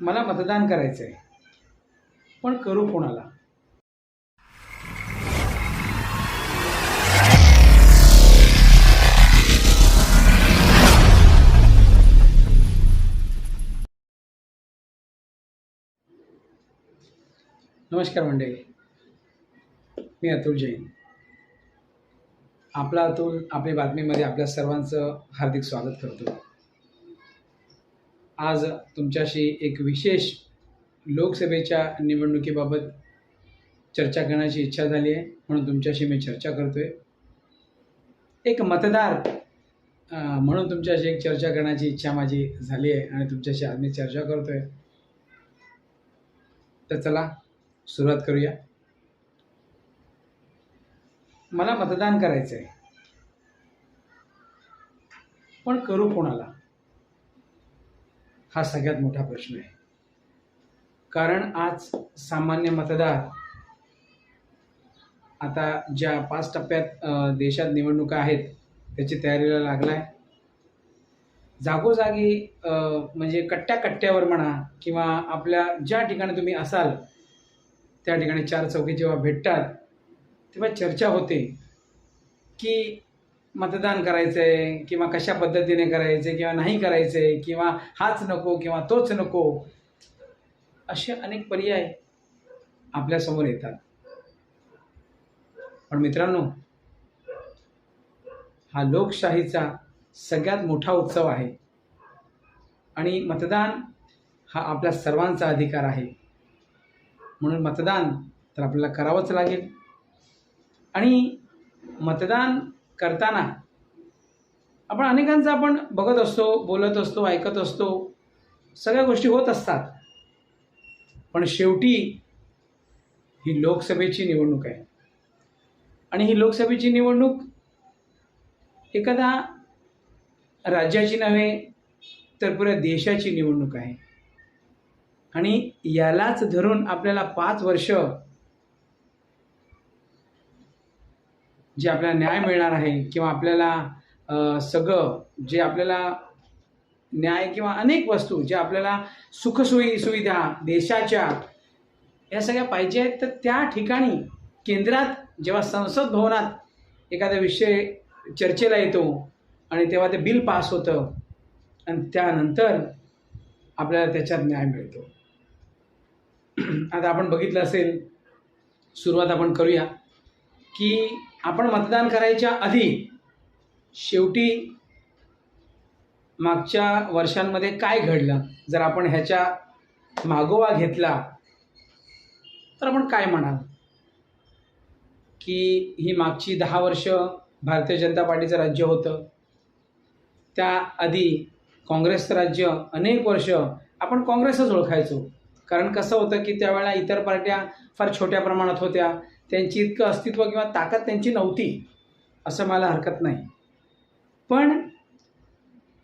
मला मतदान करायचं आहे, पण करू कोणाला? नमस्कार मंडळी, मी अतुल जैन. आपला अतुल आपल्या बातमीमध्ये आपल्या सर्वांचं हार्दिक स्वागत करतो. आज तुमच्याशी एक विशेष लोकसभेच्या निवडणुकीबाबत चर्चा करण्याची इच्छा झाली आहे, म्हणून तुमच्याशी मी चर्चा करतोय. एक मतदार म्हणून तुमच्याशी एक चर्चा करण्याची इच्छा माझी झाली आहे आणि तुमच्याशी आज मी चर्चा करतोय. तर चला सुरुवात करूया. मला मतदान करायचं आहे, पण करू कोणाला? हा सगळ्यात मोठा प्रश्न आहे. कारण आज सामान्य मतदार आता ज्या 5 टप्प्यात देशात निवडणुका आहेत त्याची तयारीला लागला आहे. जागोजागी म्हणजे कट्ट्यावर म्हणा किंवा आपल्या ज्या ठिकाणी तुम्ही असाल त्या ठिकाणी 4 चौकी जेव्हा भेटतात तेव्हा चर्चा होते की मतदान करायचं आहे किंवा कशा पद्धतीने करायचं आहे किंवा नाही करायचं आहे किंवा हाच नको किंवा तोच नको, असे अनेक पर्याय आपल्यासमोर येतात. पण मित्रांनो, हा लोकशाहीचा सगळ्यात मोठा उत्सव आहे आणि मतदान हा आपल्या सर्वांचा अधिकार आहे. म्हणून मतदान तर आपल्याला करावंच लागेल. आणि मतदान करताना आपण अनेकांचं आपण बघत असतो, बोलत असतो, ऐकत असतो, सगळ्या गोष्टी होत असतात. पण शेवटी ही लोकसभेची निवडणूक आहे आणि ही लोकसभेची निवडणूक एखाद्या राज्याची नव्हे तर पुऱ्या देशाची निवडणूक आहे. आणि यालाच धरून आपल्याला 5 वर्ष जे आपल्याला न्याय मिळणार आहे किंवा आपल्याला सगळं जे आपल्याला न्याय किंवा अनेक वस्तू जे आपल्याला सुविधा देशाच्या या सगळ्या पाहिजे आहेत, तर त्या ठिकाणी केंद्रात जेव्हा संसद भवनात एखादा विषय चर्चेला येतो आणि तेव्हा ते बिल पास होतं आणि त्यानंतर आपल्याला त्याच्यात न्याय मिळतो. आता आपण बघितलं असेल, सुरुवात आपण करूया की आपण मतदान करायच्या आधी शेवटी मागच्या वर्षांमध्ये काय घडलं, जर आपण ह्याच्या मागोवा घेतला तर आपण काय म्हणाल की ही मागची 10 वर्ष भारतीय जनता पार्टीचं राज्य होतं. त्याआधी काँग्रेसचं राज्य अनेक वर्ष आपण काँग्रेसच ओळखायचो. कारण कसं होतं की त्यावेळेला इतर पार्ट्या फार छोट्या प्रमाणात होत्या, त्यांची इतकं अस्तित्व किंवा ताकद त्यांची नव्हती असं मला हरकत नाही. पण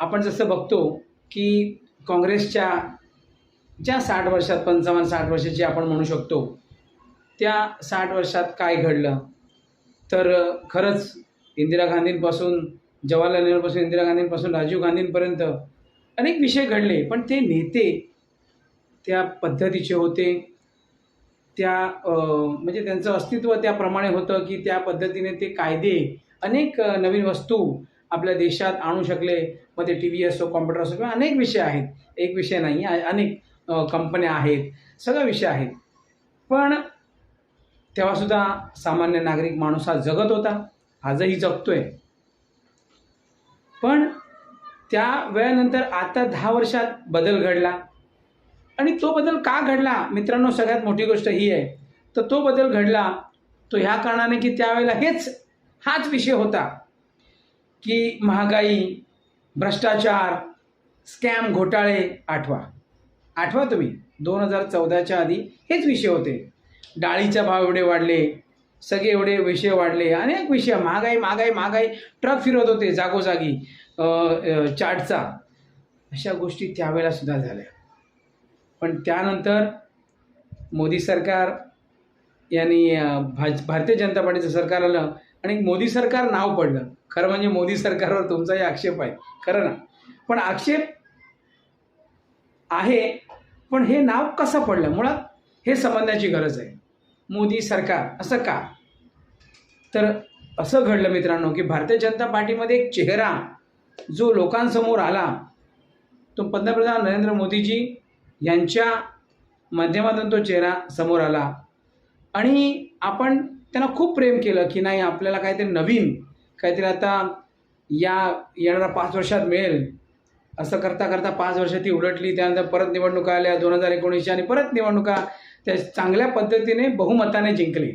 आपण जसं बघतो की काँग्रेसच्या ज्या 60 वर्षात 55-60 वर्षाची आपण म्हणू शकतो, त्या 60 वर्षात काय घडलं, तर खरंच इंदिरा गांधींपासून जवाहरलाल नेहरूपासून इंदिरा गांधींपासून राजीव गांधींपर्यंत अनेक विषय घडले. पण ते नेते त्या पद्धतीचे होते, त्या म्हणजे त्यांचं अस्तित्व त्याप्रमाणे होतं की त्या पद्धतीने ते कायदे अनेक नवीन वस्तू आपल्या देशात आणू शकले. मग ते TV असो, कॉम्प्युटर असो किंवा अनेक विषय आहेत, एक विषय नाही, अनेक कंपन्या आहेत, सगळे विषय आहेत. पण तेव्हासुद्धा सामान्य नागरिक माणूस हा जगत होता, आजही जगतोय. पण त्या वेळेनंतर आता 10 वर्षात बदल घडला. आणि तो बदल का घडला मित्रांनो, सगळ्यात मोठी गोष्ट ही आहे. तर तो बदल घडला तो ह्या कारणाने की त्यावेळेला हाच विषय होता की महागाई, भ्रष्टाचार, स्कॅम, घोटाळे. आठवा तुम्ही 2014च्या आधी हेच विषय होते. डाळीचा भाव एवढे वाढले, सगळे एवढे विषय वाढले, अनेक विषय, महागाई, ट्रक फिरत होते जागोजागी चार्टचा. अशा गोष्टी त्यावेळेला सुद्धा झाल्या. पण त्यानंतर मोदी सरकार यांनी भारतीय जनता पार्टीचं सरकार आलं आणि मोदी सरकार नाव पडलं. खरं म्हणजे मोदी सरकारवर तुमचाही आक्षेप आहे, खरं ना. पण आक्षेप आहे पण हे नाव कसं पडलं मुळात हे समजण्याची गरज आहे. मोदी सरकार असं का? तर असं घडलं मित्रांनो की भारतीय जनता पार्टीमध्ये एक चेहरा जो लोकांसमोर आला तो पंतप्रधान नरेंद्र मोदीजी यांच्या माध्यमातून तो चेहरा समोर आला आणि आपण त्यांना खूप प्रेम केलं की नाही आपल्याला काहीतरी नवीन काहीतरी आता या येणाऱ्या 5 वर्षात मिळेल. असं करता करता 5 वर्ष ती उलटली. त्यानंतर परत निवडणुका आल्या 2019 आणि परत निवडणुका त्या चांगल्या पद्धतीने बहुमताने जिंकली.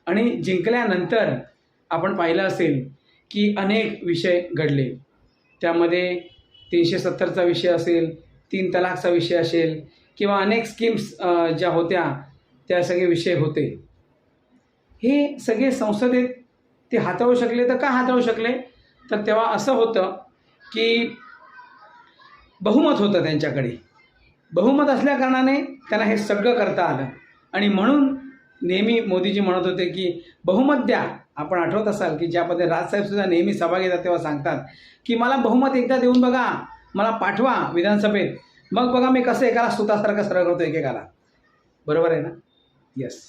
आणि जिंकल्यानंतर आपण पाहिलं असेल की अनेक विषय घडले. त्यामध्ये 370चा विषय असेल, 3 तलाकचा विषय असेल किंवा अनेक स्कीम्स ज्या होत्या त्या सगळे विषय होते. हे सगळे संसदेत ते हाताळू शकले. तर का हाताळू शकले? तर तेव्हा असं होतं की बहुमत होतं त्यांच्याकडे. बहुमत असल्याकारणाने त्यांना हे सगळं करता आलं. आणि म्हणून नेहमी मोदीजी म्हणत होते की बहुमत द्या. आपण आठवत असाल की ज्या पद्धतीने राजसाहेबसुद्धा नेहमी सभा घेतात तेव्हा सांगतात की मला बहुमत एकदा देऊन बघा, मला पाठवा विधानसभेत, मग बघा मी कसं एकाला सुतासारखं सरळ करतो एकेकाला. बरोबर आहे ना? येस,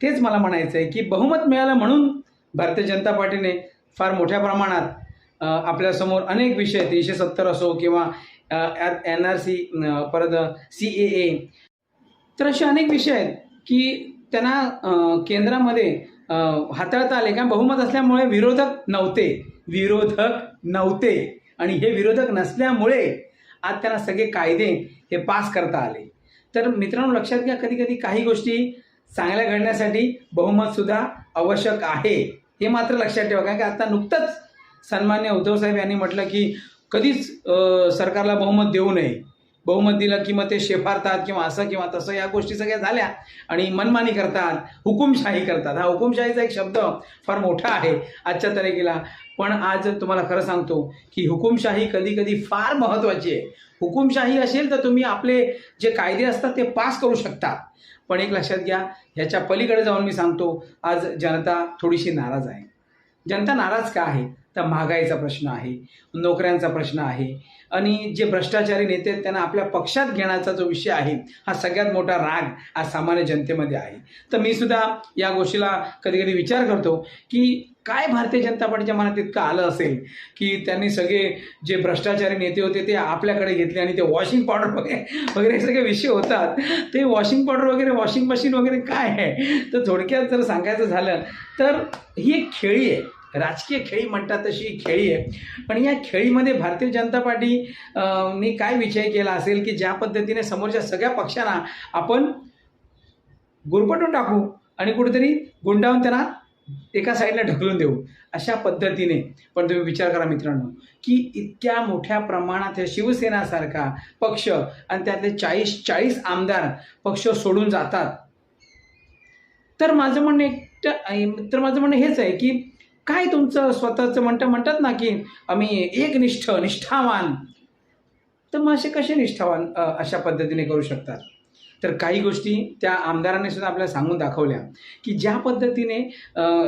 तेच मला म्हणायचं आहे की बहुमत मिळालं म्हणून भारतीय जनता पार्टीने फार मोठ्या प्रमाणात आपल्यासमोर अनेक विषय 370 असो किंवा NRC परत CAA तर असे अनेक विषय आहेत की त्यांना केंद्रामध्ये हाताळता आले. कारण बहुमत असल्यामुळे विरोधक नव्हते आणि हे विरोधक नसल्यामुळे आज त्यांना सगळे कायदे हे पास करता आले. तर मित्रांनो लक्षात घ्या, कधी कधी काही गोष्टी चांगल्या घडण्यासाठी बहुमतसुद्धा आवश्यक आहे हे मात्र लक्षात ठेवा. कारण की आता नुकतंच सन्मान्य उद्धव साहेब यांनी म्हटलं की कधीच सरकारला बहुमत देऊ नये. बहुमत दिलं की मग ते शेफारतात किंवा असं किंवा तसं या गोष्टी सगळ्या झाल्या आणि मनमानी करतात, हुकुमशाही करतात. हा हुकुमशाहीचा एक शब्द फार मोठा आहे आजच्या तारखेला. पण आज तुम्हाला खरं सांगतो की हुकुमशाही कधी कधी फार महत्त्वाची आहे. हुकुमशाही असेल तर तुम्ही आपले जे कायदे असतात ते पास करू शकता. पण एक लक्षात घ्या, ह्याच्या पलीकडे जाऊन मी सांगतो आज जनता थोडीशी नाराज आहे. जनता नाराज का आहे? तर महागाईचा प्रश्न आहे, नोकऱ्यांचा प्रश्न आहे आणि जे भ्रष्टाचारी नेते आहेत त्यांना आपल्या पक्षात घेण्याचा जो विषय आहे हा सगळ्यात मोठा राग आज सामान्य जनतेमध्ये आहे. तर मी सुद्धा या गोष्टीला कधी कधी विचार करतो की काय भारतीय जनता पार्टीच्या मनात इतकं आलं असेल की त्यांनी सगळे जे भ्रष्टाचारी नेते होते ते आपल्याकडे घेतले आणि ते वॉशिंग पावडर वगैरे सगळे विषय होतात. ते वॉशिंग पावडर वगैरे, वॉशिंग मशीन वगैरे काय आहे? तर थोडक्यात जर सांगायचं झालं तर ही एक खेळी आहे. राजकीय खेळी म्हणतात तशी ही खेळी आहे. पण या खेळीमध्ये भारतीय जनता पार्टी नी काय विषय केला असेल की ज्या पद्धतीने समोरच्या सगळ्या पक्षांना आपण गुरफटून टाकू आणि कुठेतरी गुंडाळून त्यांना एका साईडला ढकलून देऊ अशा पद्धतीने. पण तुम्ही विचार करा मित्रांनो की इतक्या मोठ्या प्रमाणात हे शिवसेनासारखा पक्ष आणि त्यातले 40 आमदार पक्ष सोडून जातात. तर माझं म्हणणं हेच आहे की काय तुमचं स्वतःचं म्हणतात ना की आम्ही निष्ठावान. तर मग असे कसे निष्ठावान अशा पद्धतीने करू शकतात? तर काही गोष्टी त्या आमदारांनी सुद्धा आपल्याला सांगून दाखवल्या की ज्या पद्धतीने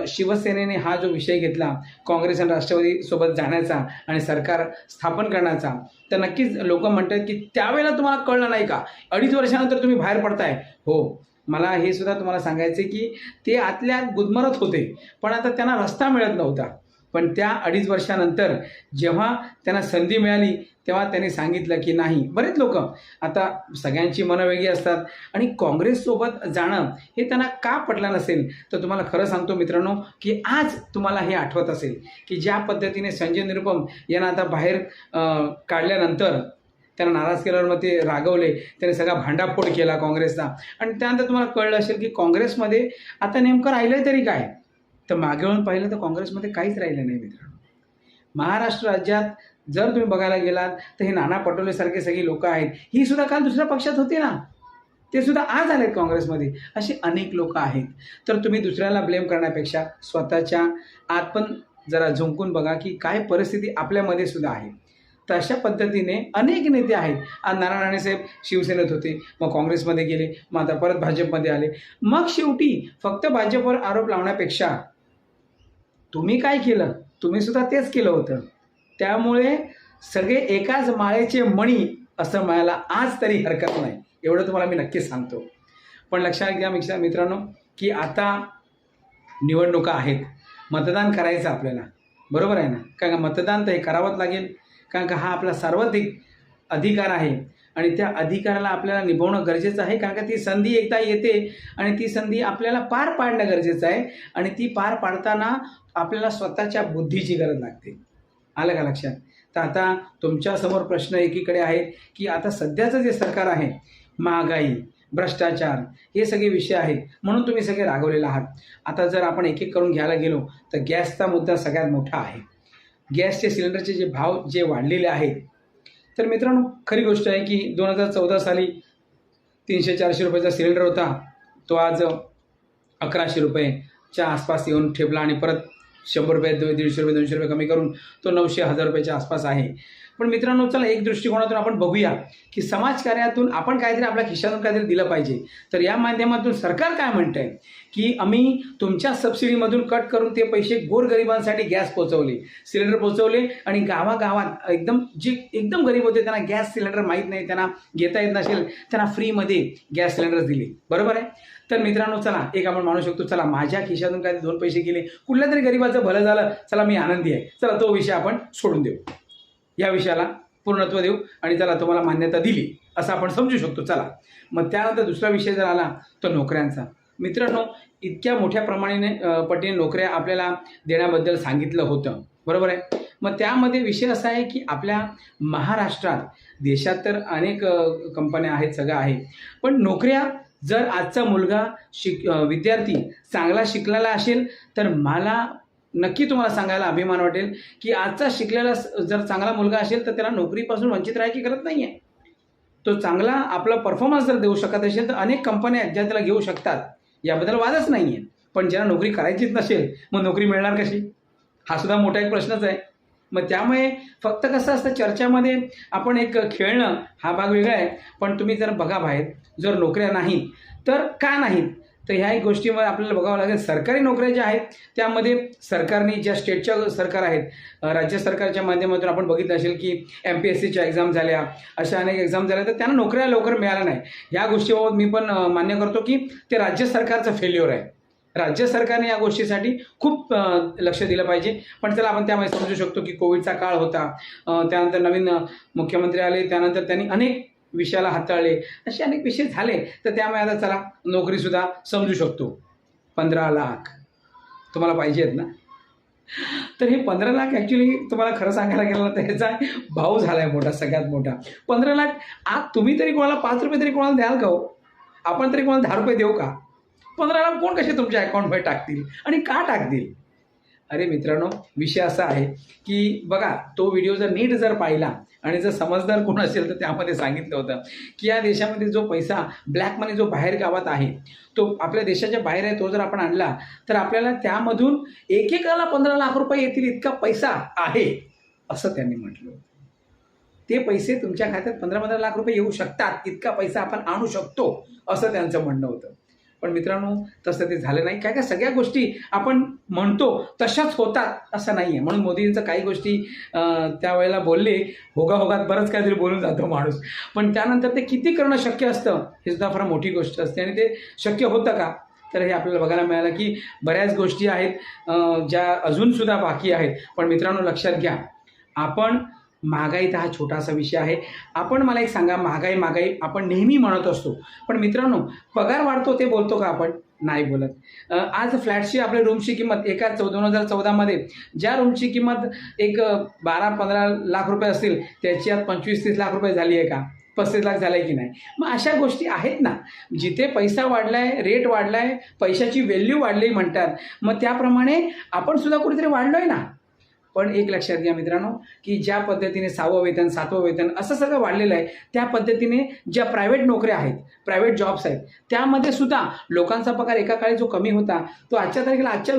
शिवसेनेने हा जो विषय घेतला काँग्रेस आणि राष्ट्रवादी सोबत जाण्याचा आणि सरकार स्थापन करण्याचा, तर नक्कीच लोक म्हणतात की त्यावेळेला तुम्हाला कळलं नाही का? 2.5 वर्षानंतर तुम्ही बाहेर पडताय. हो, मला हे सुद्धा तुम्हाला सांगायचे की ते आतल्या गुदमरत होते पण आता त्यांना रस्ता मिळत नव्हता. पण त्या 2.5 वर्षानंतर जेव्हा त्यांना संधी मिळाली तेव्हा त्यांनी सांगितलं की नाही. बरेच लोक आता सगळ्यांची मनं वेगळी असतात आणि काँग्रेससोबत जाणं हे त्यांना का पटलं नसेल तर तुम्हाला खरं सांगतो मित्रांनो की आज तुम्हाला हे आठवत असेल की ज्या पद्धतीने संजय निरुपम यांना आता बाहेर काढल्यानंतर त्यांना नाराज केल्यावर मग ते रागवले, त्याने सगळा भांडाफोड केला काँग्रेसचा आणि त्यानंतर तुम्हाला कळलं असेल की काँग्रेसमध्ये आता नेमकं राहिलं तरी काय? तर मागे वळून पाहिलं तर काँग्रेसमध्ये काहीच राहिलं नाही मित्रांनो. महाराष्ट्र राज्यात जर तुम्ही बघायला गेलात तर हे नाना पटोलेसारखे सगळी लोक आहेत, ही सुद्धा काल दुसऱ्या पक्षात होती ना, ते सुद्धा आज आलेत काँग्रेसमध्ये. असे अनेक लोक आहेत. तर तुम्ही दुसऱ्याला ब्लेम करण्यापेक्षा स्वतःच्या आत पण जरा झुंकून बघा की काय परिस्थिती आपल्यामध्ये सुद्धा आहे. तर अशा पद्धतीने अनेक नेते आहेत. आज नारायण राणेसाहेब शिवसेनेत होते, मग काँग्रेसमध्ये गेले, मग आता परत भाजपमध्ये आले. मग शेवटी फक्त भाजपवर आरोप लावण्यापेक्षा तुम्ही काय केलं? तुम्ही सुद्धा तेच केलं होतं. त्यामुळे सगळे एकाच माळेचे मणी असं म्हणायला आज तरी हरकत नाही. एवढं तुम्हाला मी नक्कीच सांगतो. पण लक्षात घ्या मित्रांनो, की आता निवडणुका आहेत, मतदान करायचं आपल्याला, बरोबर आहे ना? कारण का मतदान तर हे करावंच लागेल, कारण का हा आपला सार्वत्रिक अधिकार आहे आणि त्या अधिकाराला आपल्याला निभवणं गरजेचं आहे. कारण का ती संधी एकदा येते आणि ती संधी आपल्याला पार पाडणं गरजेचं आहे आणि ती पार पाडताना आपल्याला स्वतःच्या बुद्धीची गरज लागते. आलं का लक्षात? तर आता तुमच्यासमोर प्रश्न एकीकडे आहे की आता सध्याचं जे सरकार आहे, महागाई, भ्रष्टाचार हे सगळे विषय आहेत म्हणून तुम्ही सगळे रागवलेले आहात. आता जर आपण एक एक करून घ्यायला गेलो तर गॅसचा मुद्दा सगळ्यात मोठा आहे. गॅसचे सिलेंडरचे जे भाव जे वाढलेले आहेत, तर मित्रांनो खरी गोष्ट आहे की 2014 साली 300-400 रुपयाचा सिलेंडर होता, तो आज 1100 रुपयेच्या आसपास येऊन ठेपला आणि परत 100 रुपये, 150 रुपये, 200 रुपये कमी करून तो 900-1000 रुपयाच्या आसपास आहे. पण मित्रांनो चला एक दृष्टिकोनातून आपण बघूया की समाजकार्यातून आपण काहीतरी आपल्या खिशातून काहीतरी दिलं पाहिजे. तर या माध्यमातून सरकार काय म्हणतं आहे की आम्ही तुमच्या सबसिडीमधून कट करून ते पैसे गोरगरिबांसाठी गॅस पोचवले, सिलेंडर पोचवले आणि गावागावात एकदम गरीब होते त्यांना गॅस सिलेंडर माहीत नाही, त्यांना घेता येत नसेल, त्यांना फ्रीमध्ये गॅस सिलेंडर दिले. बरोबर आहे? तर मित्रांनो चला एक आपण मानू शकतो, चला माझ्या खिशातून काही 2 पैसे गेले, कुठल्या तरी गरीबाचं भलं झालं, चला मी आनंदी आहे, चला तो विषय आपण सोडून देऊ, या विषयाला पूर्णत्व देऊ आणि चला तुम्हाला मान्यता दिली असं आपण समजू शकतो. चला मग त्यानंतर दुसरा विषय जर आला तो नोकऱ्यांचा. मित्रांनो इतक्या मोठ्या पटीने नोकऱ्या आपल्याला देण्याबद्दल सांगितलं होतं, बरोबर आहे? मग त्यामध्ये विषय असा आहे की आपल्या महाराष्ट्रात, देशात तर अनेक कंपन्या आहेत, सगळं आहे, पण नोकऱ्या जर आजचा मुलगा विद्यार्थी चांगला शिकलेला असेल तर मला नक्की तुम्हाला सांगायला अभिमान वाटेल की आजचा शिकलेला जर चांगला मुलगा असेल तर त्याला नोकरीपासून वंचित राहायची गरज नाही आहे. तो चांगला आपला परफॉर्मन्स जर देऊ शकत असेल तर अनेक कंपन्या आहेत ज्या त्याला घेऊ शकतात, याबद्दल वादच नाही आहे. पण ज्याला नोकरी करायचीच नसेल मग नोकरी मिळणार कशी, हा सुद्धा मोठा एक प्रश्नच आहे. मग त्यामुळे फक्त कसं असतं चर्चामध्ये आपण एक खेळणं हा भाग वेगळा आहे, पण तुम्ही जर बघा बाहेर जर नोकऱ्या नाहीत तर का नाहीत, तर ह्या एक गोष्टीमध्ये आपल्याला बघावं लागेल. सरकारी नोकऱ्या ज्या आहेत त्यामध्ये सरकारने ज्या स्टेटच्या सरकार आहेत, राज्य सरकारच्या माध्यमातून आपण बघितलं असेल की MPSCच्या एक्झाम झाल्या, अशा अनेक एक्झाम झाल्या, तर त्यांना नोकऱ्या लवकर मिळाल्या नाही. ह्या गोष्टीबाबत मी पण मान्य करतो की ते राज्य सरकारचं फेल्युअर आहे. राज्य सरकारने या गोष्टीसाठी खूप लक्ष दिलं पाहिजे. पण चला आपण त्यामध्ये समजू शकतो की कोविडचा काळ होता, त्यानंतर नवीन मुख्यमंत्री आले, त्यानंतर त्यांनी अनेक विषयाला हाताळले, असे अनेक विषय झाले, तर त्यामुळे आता चला नोकरीसुद्धा समजू शकतो. 15 लाख तुम्हाला पाहिजे आहेत ना? तर हे 15 लाख ॲक्च्युली तुम्हाला खरं सांगायला गेलं तर ह्याचा भाव झाला आहे मोठा, सगळ्यात मोठा. 15 लाख आज तुम्ही तरी कोणाला 5 रुपये तरी कोणाला द्याल का हो? आपण तरी कोणाला 10 रुपये देऊ का? 15 लाख कोण कसे तुमच्या अकाउंटमध्ये टाकतील आणि का टाकतील? अरे मित्रांनो विषय असा आहे की बघा, तो व्हिडिओ जर नीट जर पाहिला आणि जर समजदार कोण असेल तर त्यामध्ये सांगितलं होतं की या देशामध्ये जो पैसा ब्लॅक मनी जो बाहेर गावात आहे तो आपल्या देशाच्या बाहेर आहे, तो जर आपण आणला तर आपल्याला त्यामधून एकेकाला 15 लाख रुपये येतील इतका पैसा आहे असं त्यांनी म्हटलं. ते पैसे तुमच्या खात्यात 15-15 लाख रुपये येऊ शकतात, इतका पैसा आपण आणू शकतो असं त्यांचं म्हणणं होतं. पण मित्रांनो तसं ते झालं नाही. काय सगळ्या गोष्टी आपण म्हणतो तशाच होतात असं नाही आहे. म्हणून मोदींचं काही गोष्टी त्यावेळेला बोलले, होगाहोगात बरंच काहीतरी बोलून जातो माणूस, पण त्यानंतर ते किती करणं शक्य असतं हे सुद्धा फार मोठी गोष्ट असते. आणि ते शक्य होतं का, तर हे आपल्याला बघायला मिळालं की बऱ्याच गोष्टी आहेत ज्या अजूनसुद्धा बाकी आहेत. पण मित्रांनो लक्षात घ्या, आपण महागाई तर हा छोटासा विषय आहे. आपण मला एक सांगा, महागाई आपण नेहमी म्हणत असतो, पण मित्रांनो पगार वाढतो ते बोलतो का आपण? नाही बोलत. आज फ्लॅटची आपल्या रूमची किंमत 2014मध्ये ज्या रूमची किंमत एक 12-15 लाख रुपये असतील त्याची आज 25-30 लाख रुपये झाली आहे का? 35 लाख झालं आहे की नाही? मग अशा गोष्टी आहेत ना, जिथे पैसा वाढलाय, रेट वाढलाय, पैशाची व्हॅल्यू वाढली म्हणतात, मग त्याप्रमाणे आपण सुद्धा कुठेतरी वाढलो आहे ना. पण एक लक्षात घ्या मित्रांनो की ज्या पद्धतीने 6वं वेतन 7वं वेतन असं सगळं वाढलेलं आहे, त्या पद्धतीने ज्या प्रायव्हेट नोकऱ्या आहेत, प्रायव्हेट जॉब्स आहेत, त्यामध्ये सुद्धा लोकांचा पगार एका काळी जो कमी होता तो आजच्या तारखेला आजच्या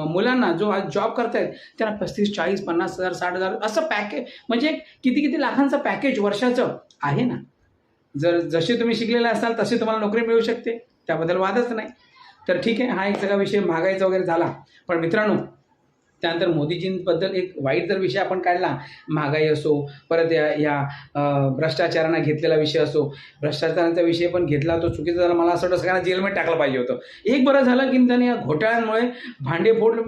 मुलांना जो आज जॉब करतायत त्यांना 35, 40, 50 हजार, 60 हजार असं पॅकेज, म्हणजे किती लाखांचं पॅकेज वर्षाचं आहे ना. जसे तुम्ही शिकलेले असाल तसे तुम्हाला नोकरी मिळू शकते, त्याबद्दल वादच नाही. तर ठीक आहे, हा एक सगळा विषय महागाईचा वगैरे झाला. पण मित्रांनो त्यानंतर मोदीजींबद्दल एक वाईट जर विषय आपण काढला, महागाई असो, परत या भ्रष्टाचारांना घेतलेला विषय असो, भ्रष्टाचारांचा विषय पण घेतला तो चुकीचा झाला. मला असं वाटतं सगळ्यांना जेलमध्ये टाकलं पाहिजे होतं. एक बरं झालं की त्यांनी या घोटाळ्यांमुळे भांडेफोड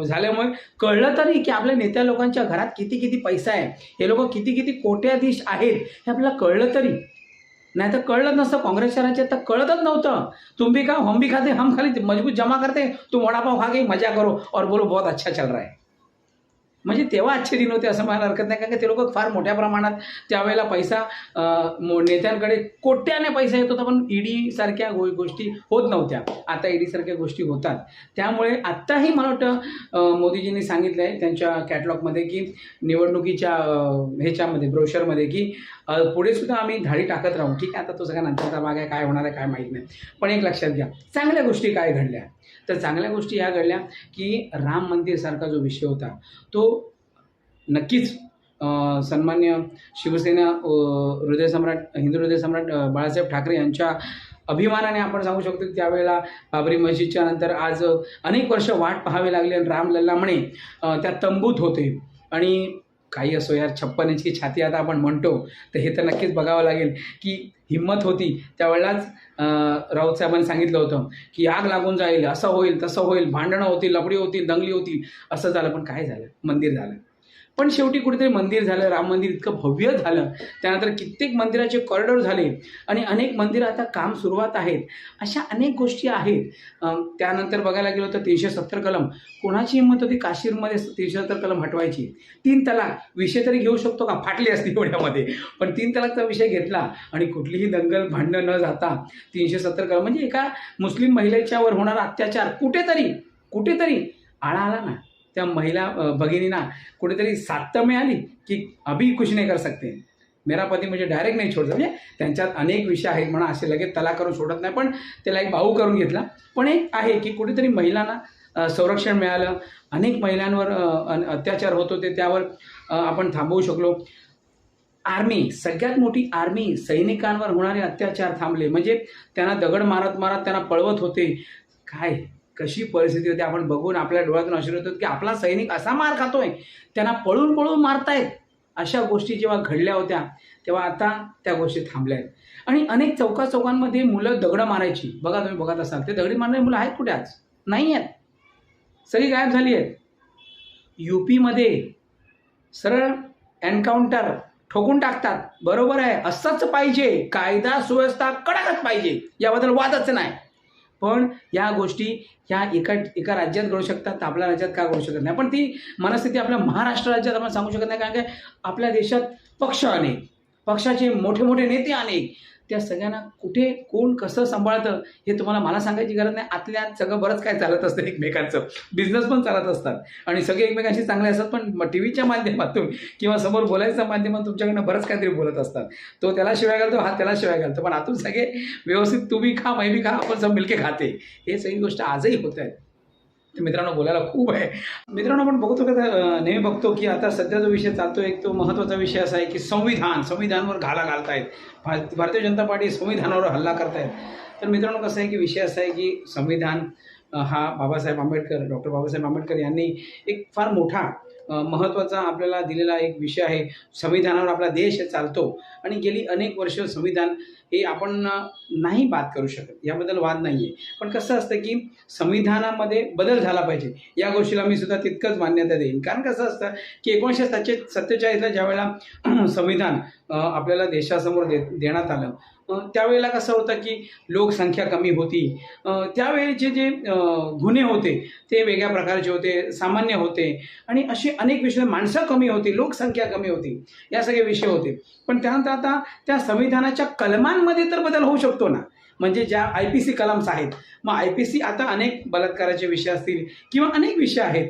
झाल्यामुळे कळलं तरी की आपल्या नेत्या लोकांच्या घरात किती किती पैसा आहे, हे लोक किती किती कोट्याधीश आहेत हे आपल्याला कळलं तरी. नाही तर कळलं नसतं. काँग्रेसच्या राज्यात तर कळतच नव्हतं. तुम भी खाओ हम भी खाते, हम खाली मजबूत जमा करते, तुम वडापाव खा के मजा करो और बोलो बहुत अच्छा चल रहा है. म्हणजे तेव्हा अच्छे दिन होते असं म्हणायला हरकत नाही, कारण की ते लोक फार मोठ्या प्रमाणात त्यावेळेला पैसा नेत्यांकडे कोट्याने पैसा येत होता, पण ईडी सारख्या गोष्टी होत नव्हत्या. आता ईडी सारख्या गोष्टी होतात. त्यामुळे आत्ताही मला वाटतं मोदीजींनी सांगितलं आहे त्यांच्या कॅटलॉगमध्ये की निवडणुकीच्या ह्याच्यामध्ये ब्रोशरमध्ये की पुढे सुद्धा आम्ही धाडी टाकत राहू. ठीक आहे, आता तो सगळ्या नंतरचा भाग आहे, काय होणार आहे काय माहीत नाही. पण एक लक्षात घ्या, चांगल्या गोष्टी काय घडल्या, तर चांगल्या गोष्टी ह्या घडल्या की राम मंदिरसारखा जो विषय होता तो नक्कीच सन्मान्य शिवसेना हृदयसम्राट हिंदू हृदयसम्राट बाळासाहेब ठाकरे यांच्या अभिमानाने आपण सांगू शकतो की त्यावेळेला बाबरी मस्जिदच्या नंतर आज अनेक वर्ष वाट पाहावी लागली आणि रामलल्ला म्हणे त्या तंबूत होते. आणि काही असो यार, 56 इंची छाती आता आपण म्हणतो, तर हे तर नक्कीच बघावं लागेल की हिंमत होती त्यावेळेलाच. राऊत साहेबांनी सांगितलं होतं की आग लागून जाईल, असं होईल तसं होईल, भांडणं होतील, लफडी होतील, दंगली होतील. असं झालं, पण काय झालं, मंदिर झालं. पण शेवटी कुठेतरी मंदिर झालं, राम मंदिर इतकं भव्य झालं. त्यानंतर कित्येक मंदिराचे कॉरिडॉर झाले आणि अनेक मंदिरं आता काम सुरुवात आहेत. अशा अनेक गोष्टी आहेत. त्यानंतर बघायला गेलो तर 370 कलम, कोणाची हिंमत होती काश्मीरमध्ये 370 कलम हटवायची. 3 तलाक विषय तरी घेऊ शकतो का, फाटली असती एवढ्यामध्ये, पण 3 तलाकचा विषय घेतला आणि कुठलीही दंगल भांडणं न जाता 370 कलम, म्हणजे एका मुस्लिम महिलेच्यावर होणारा अत्याचार कुठेतरी आळा आला ना. त्या महिला भगिनींना कुठेतरी साथ मिळाली की अभी कुछ नहीं कर सकते, मेरा पती म्हणजे डायरेक्ट नाही छोडता. म्हणजे त्यांच्यात अनेक विषय आहेत म्हणा, असे लगेच तलाक करून सोडत नाही, पण त्याला एक भाऊ करून घेतला. पण एक आहे की कुठेतरी महिलांना संरक्षण मिळालं. अनेक महिलांवर अत्याचार होत होते, त्यावर आपण थांबवू शकलो. आर्मी, सगळ्यात मोठी आर्मी, सैनिकांवर होणारे अत्याचार थांबले. म्हणजे त्यांना दगड मारत मारत त्यांना पळवत होते. काय कशी परिस्थिती होती आपण बघून आपल्या डोळ्यातून आश्चर्य होतं की आपला सैनिक असा मार खातोय, त्यांना पळून पळून मारतायत. अशा गोष्टी जेव्हा घडल्या होत्या तेव्हा आता त्या गोष्टी थांबल्या आहेत. आणि अनेक चौकांमध्ये मुलं दगडं मारायची, बघा तुम्ही बघत असाल, ते दगडी मारणारी मुलं आहेत कुठे आज? नाही आहेत, सगळी गायब झाली आहेत. यूपीमध्ये सरळ एन्काउंटर ठोकून टाकतात. बरोबर आहे, असंच पाहिजे, कायदा सुव्यवस्था कडकच पाहिजे, याबद्दल वादच नाही. पण या गोष्टी ह्या एका राज्यात घडू शकतात, तर आपल्या राज्यात का घडू शकत नाही? पण ती मनस्थिती आपल्या महाराष्ट्र राज्यात आपण सांगू शकत नाही, कारण काय आपल्या देशात पक्ष अनेक, पक्षाचे मोठे मोठे नेते अनेक, त्या सगळ्यांना कुठे कोण कसं सांभाळतं हे तुम्हाला मला सांगायची गरज नाही. आतल्या सगळं बरंच काय चालत असतं, एकमेकांचं बिझनेस पण चालत असतात आणि सगळे एकमेकांशी चांगले असतात. पण टी व्हीच्या माध्यमातून किंवा समोर बोलायच्या माध्यमातून तुमच्याकडनं बरंच काहीतरी बोलत असतात. तो त्याला शिवाय घालतो, हा त्याला शिवाय घालतो, पण आतून सगळे व्यवस्थित तुम्ही खा मैं भी खा, आपण सब मिलके खाते. हे सगळी गोष्ट आजही होत आहेत. मित्रांनो, बोलायला खूप आहे. मित्रांनो, आपण बघतो का नेहमी बघतो की आता सध्या जो विषय चालतो, एक तो महत्त्वाचा विषय असा आहे की संविधानवर घाला घालतायत. भारतीय जनता पार्टी संविधानावर हल्ला करतायत. तर मित्रांनो, कसं आहे की विषय असा आहे की संविधान हा डॉक्टर बाबासाहेब आंबेडकर यांनी एक फार मोठा महत्त्वाचा आपल्याला दिलेला एक विषय आहे. संविधानावर आपला देश चालतो आणि गेली अनेक वर्ष संविधान हे आपण नाही बात करू शकत, याबद्दल वाद नाही आहे. पण कसं असतं की संविधानामध्ये बदल झाला पाहिजे, या गोष्टीला मी सुद्धा तितकंच मान्यता देईन. कारण कसं असतं की 1947ला ज्यावेळेला संविधान आपल्याला देशासमोर देण्यात आलं, त्यावेळेला कसं होतं की लोकसंख्या कमी होती. त्यावेळेचे जे गुन्हे होते ते वेगळ्या प्रकारचे होते, सामान्य होते आणि असे अनेक विषय, माणसं कमी होती, लोकसंख्या कमी होती, या सगळे विषय होते. पण त्यानंतर आता त्या संविधानाच्या कलमांमध्ये तर बदल होऊ शकतो ना. म्हणजे ज्या IPC कलम्स आहेत, मग IPC आता अनेक बलात्काराचे विषय असतील किंवा अनेक विषय आहेत,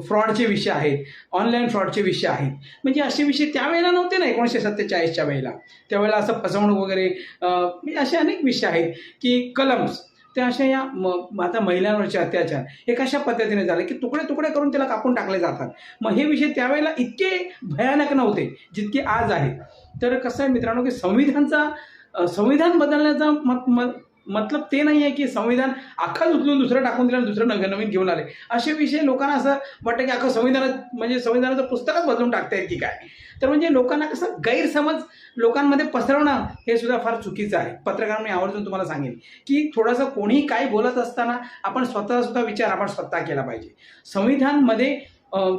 फ्रॉडचे विषय आहेत, ऑनलाईन फ्रॉडचे विषय आहेत. म्हणजे असे विषय त्यावेळेला नव्हते ना 1947च्या वेळेला. त्यावेळेला असं फसवणूक वगैरे असे अनेक विषय आहेत की कलम्स, त्या अशा या आता महिलांवरचे अत्याचार हे कशा पद्धतीने झाले की तुकडे तुकडे करून त्याला कापून टाकले जातात. मग हे विषय त्यावेळेला इतके भयानक नव्हते जितके आज आहेत. तर कसं आहे मित्रांनो की संविधान बदलण्याचा मतलब ते नाही आहे की संविधान अख्खाच उचलून दुसरं टाकून दिलं आणि दुसरं नवीन घेऊन आले. असे विषय लोकांना असं वाटतं की अख्खं संविधानाचं पुस्तकच बदलून टाकतायत की काय. तर म्हणजे लोकांना कसं गैरसमज लोकांमध्ये पसरवणं हे सुद्धा फार चुकीचं आहे. पत्रकार मी आवर्जून तुम्हाला सांगेन की थोडंसं कोणी काही बोलत असताना आपण स्वतः विचार आपण स्वतः केला पाहिजे. संविधानमध्ये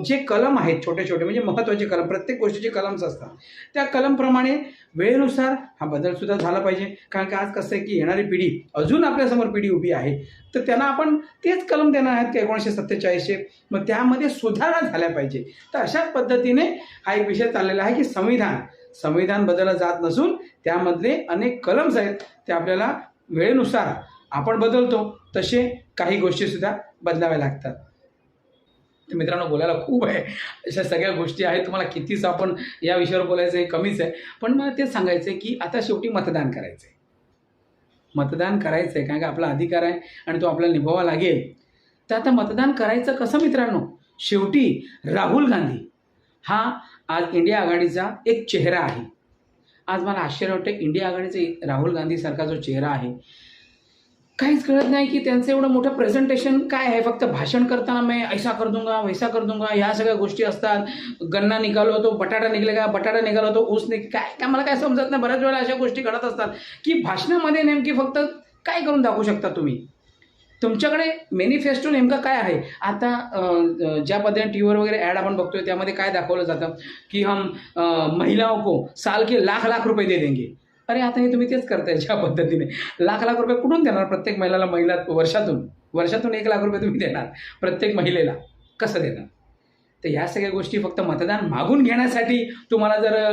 जे कलम आहेत छोटे छोटे म्हणजे महत्त्वाचे कलम, प्रत्येक गोष्टीचे कलम्स असतात, त्या कलमप्रमाणे वेळेनुसार हा बदलसुद्धा झाला पाहिजे. कारण की आज कसं आहे की येणारी पिढी, अजून आपल्यासमोर पिढी उभी आहे, तर त्यांना आपण तेच कलम देणार आहेत की 1947चे, मग त्यामध्ये सुधारणा झाल्या पाहिजे. तर अशाच पद्धतीने हा एक विषय चाललेला आहे की संविधान बदललं जात नसून त्यामधले अनेक कलम्स आहेत, ते आपल्याला वेळेनुसार आपण बदलतो तसे काही गोष्टीसुद्धा बदलाव्या लागतात. तर मित्रांनो, बोलायला खूप आहे, अशा सगळ्या गोष्टी आहेत. तुम्हाला कितीच आपण या विषयावर बोलायचं आहे कमीच आहे. पण मला तेच सांगायचं आहे की आता शेवटी मतदान करायचं आहे. मतदान करायचं आहे कारण की आपला अधिकार आहे आणि तो आपल्याला निभावावा लागेल. तर आता मतदान करायचं कसं मित्रांनो? शेवटी राहुल गांधी हा आज इंडिया आघाडीचा एक चेहरा आहे. आज मला आश्चर्य वाटतं, इंडिया आघाडीचा राहुल गांधीसारखा जो चेहरा आहे, काहीच कळत नाही की त्यांचं एवढं मोठं प्रेझेंटेशन काय आहे. फक्त भाषण करताना मैं ऐसा कर दूंगा वैसा कर दूंगा ह्या सगळ्या गोष्टी असतात. गन्ना निघालो तो बटाटा निघलेगा, बटाटा निघाला तो ऊस काय मला काय समजत नाही. बऱ्याच वेळा अशा गोष्टी घडत असतात की भाषणामध्ये नेमकी फक्त काय करून दाखवू शकता तुम्ही? तुमच्याकडे मॅनिफेस्टो नेमका काय आहे? आता ज्या पद्धतीने टी व्हीवर वगैरे ॲड आपण बघतोय त्यामध्ये काय दाखवलं जातं की हम महिलाओं को साल के लाख रुपये दे देंगे. अरे आता हे तुम्ही तेच करताय ज्या पद्धतीने. लाख रुपये कुठून देणार प्रत्येक महिला वर्षातून 1 लाख रुपये तुम्ही देणार प्रत्येक महिलेला, कसं देणार? तर ह्या सगळ्या गोष्टी फक्त मतदान मागून घेण्यासाठी तुम्हाला जर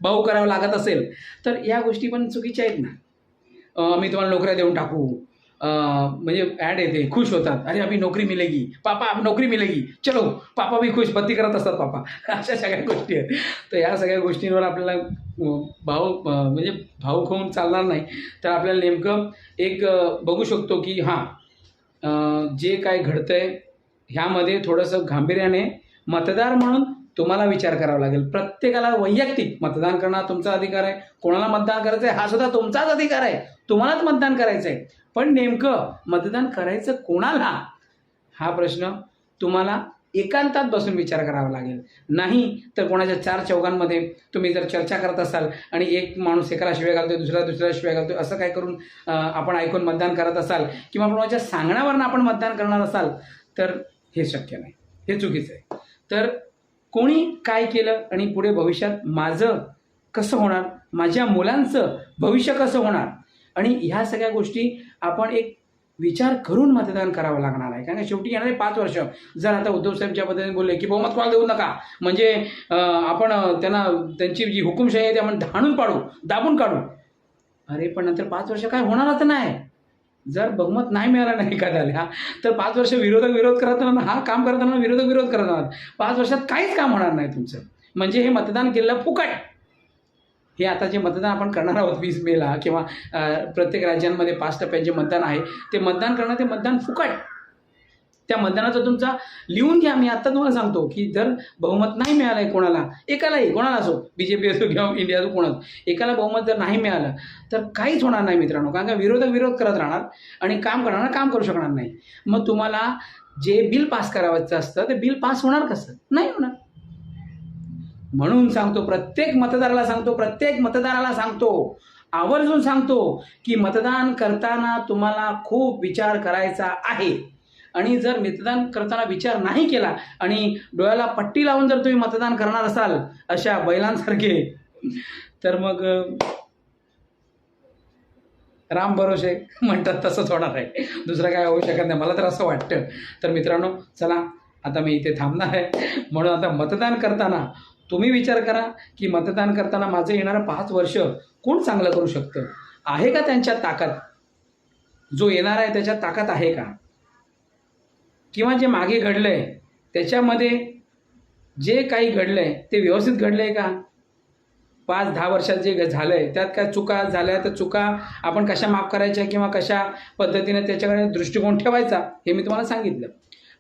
भाऊ करावं लागत असेल तर या गोष्टी पण चुकीच्या आहेत ना. मी तुम्हाला नोकऱ्या देऊन टाकू, म्हणजे ॲड येते, खुश होतात, अरे अभी नोकरी मिलेगी पापा, अब नोकरी मिलेगी, चलो पापा भी खुश, बत्ती करत असतात पापा. अशा सगळ्या गोष्टी आहेत. तर या सगळ्या गोष्टींवर आपल्याला भावुक होऊन चालणार नाही. तर आपल्याला नेमकं एक बघू शकतो की जे काय घडतंय ह्यामध्ये थोडंसं गांभीर्याने मतदार म्हणून तुम्हाला विचार करावा लागेल. प्रत्येकाला वैयक्तिक मतदान करणं तुमचा अधिकार आहे. कोणाला मतदान करायचं आहे हा सुद्धा तुमचाच अधिकार आहे. तुम्हालाच मतदान करायचं आहे. पण नेमकं मतदान करायचं कोणाला हा प्रश्न तुम्हाला एकांतात बसून विचार करावा लागेल. नाही तर कोणाच्या 4 चौघांमध्ये तुम्ही जर चर्चा करत असाल आणि एक माणूस एकाला शिव्या घालतोय, दुसऱ्याला शिव्या घालतोय, असं काय करून आपण ऐकून मतदान करत असाल किंवा कोणाच्या सांगण्यावरनं आपण मतदान करणार असाल तर हे शक्य नाही, हे चुकीचं आहे. तर कोणी काय केलं आणि पुढे भविष्यात माझं कसं होणार, माझ्या मुलांचं भविष्य कसं होणार, आणि ह्या सगळ्या गोष्टी आपण एक विचार करून मतदान करावं लागणार आहे. कारण शेवटी येणारे 5 वर्ष जर आता उद्धव साहेब ज्या पद्धतीने बोलले की बहुमत कोणाला देऊ नका, म्हणजे आपण त्यांची जी हुकुमशाही आहे ती आपण दाबून काढू. अरे पण नंतर 5 वर्ष काय होणारच नाही. जर बहुमत नाही मिळालं नाही एखाद्याला तर 5 वर्ष विरोध करत राहणार, काम करताना विरोध करत राहणार. 5 वर्षात काहीच काम होणार नाही तुमचं. म्हणजे हे मतदान केलेलं फुकट. हे आता जे मतदान आपण करणार आहोत 20 मेला किंवा प्रत्येक राज्यांमध्ये 5% जे मतदान आहे ते मतदान करणं, ते मतदान फुकट. त्या मतदानाचा तुमचा लिहून घ्या. मी आत्ता तुम्हाला सांगतो की जर बहुमत नाही मिळालं आहे कोणाला असो, BJP असो किंवा इंडिया असो, एकाला बहुमत जर नाही मिळालं तर काहीच होणार नाही मित्रांनो. कारण का विरोध करत राहणार आणि काम करू शकणार नाही. मग तुम्हाला जे बिल पास करायचं असतं ते बिल पास होणार कसं? नाही होणार. म्हणून सांगतो, प्रत्येक मतदाराला सांगतो, आवर्जून सांगतो की मतदान करताना तुम्हाला खूप विचार करायचा आहे. आणि जर मतदान करताना विचार नाही केला आणि डोळ्याला पट्टी लावून जर तुम्ही मतदान करणार असाल अशा बैलांसारखे, तर मग राम भरोसे म्हणतात तसंच होणार आहे. दुसरं काय होऊ शकत नाही, मला तर असं वाटतं. तर मित्रांनो, चला आता मी इथे थांबणार आहे. म्हणून आता मतदान करताना तुम्ही विचार करा की मतदान करताना माझं येणारं 5 वर्ष कोण चांगलं करू शकतं? आहे का त्यांच्यात ताकद? जो येणार आहे त्याच्यात ताकद आहे का? किंवा जे मागे घडलंय त्याच्यामध्ये जे काही घडलंय ते व्यवस्थित घडलंय का? 5-10 वर्षात जे झालंय त्यात काय चुका झाल्या तर चुका आपण कशा माफ करायच्या किंवा कशा पद्धतीने त्याच्याकडे दृष्टिकोन ठेवायचा हे मी तुम्हाला सांगितलं.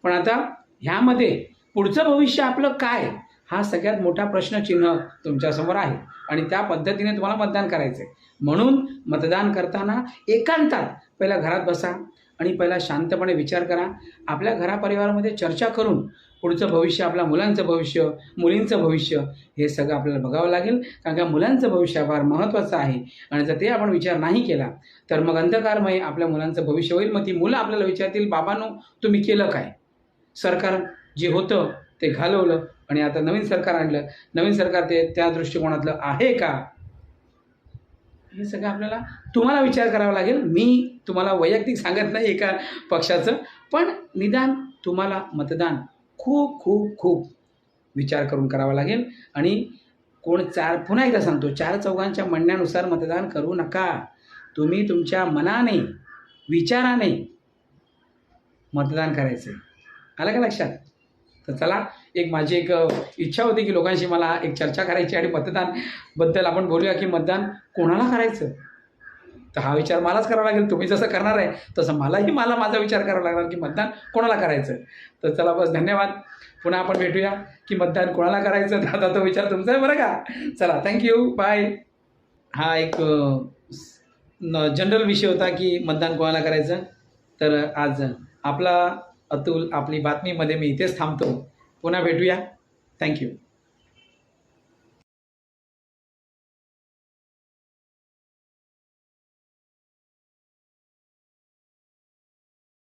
पण आता ह्यामध्ये पुढचं भविष्य आपलं काय हा सगळ्यात मोठा प्रश्नचिन्ह तुमच्यासमोर आहे आणि त्या पद्धतीने तुम्हाला मतदान करायचं आहे. म्हणून मतदान करताना एकांतात पहिला घरात बसा आणि पहिला शांतपणे विचार करा. आपल्या घरापरिवारामध्ये चर्चा करून पुढचं भविष्य, आपल्या मुलांचं भविष्य, मुलींचं भविष्य हे सगळं आपल्याला बघावं लागेल. कारण का मुलांचं भविष्य फार महत्त्वाचं आहे आणि जर ते आपण विचार नाही केला तर मग अंधकारमय आपल्या मुलांचं भविष्य होईल. मग ती मुलं आपल्याला विचारतील, बाबांनो तुम्ही केलं काय? सरकार जे होतं ते घालवलं आणि आता नवीन सरकार आणलं, नवीन सरकार ते त्या दृष्टिकोनातलं आहे का? हे सगळं आपल्याला तुम्हाला विचार करावा लागेल. मी तुम्हाला वैयक्तिक सांगत नाही एका पक्षाचं, पण निदान तुम्हाला मतदान खूप खूप खूप विचार करून करावा लागेल. आणि पुन्हा एकदा सांगतो, 4-4 म्हणण्यानुसार मतदान करू नका. तुम्ही तुमच्या मनाने, विचाराने मतदान करायचं. आलं का लक्षात? तर चला, माझी एक इच्छा होती की लोकांशी मला एक चर्चा करायची आणि मतदानबद्दल आपण बोलूया की मतदान कोणाला करायचं. तर हा विचार मलाच करावा लागेल. तुम्ही जसं करणार आहे तसं मला माझा विचार करावा लागणार की मतदान कोणाला करायचं. तर चला बस, धन्यवाद. पुन्हा आपण भेटूया की मतदान कोणाला करायचं. दादा तो विचार तुमचा आहे बरं का. चला, थँक्यू, बाय. हा एक जनरल विषय होता की मतदान कोणाला करायचं. तर आज आपला अतुल, आपली बातमीमध्ये मी इथेच थांबतो. पुन्हा भेटूया. थँक्यू.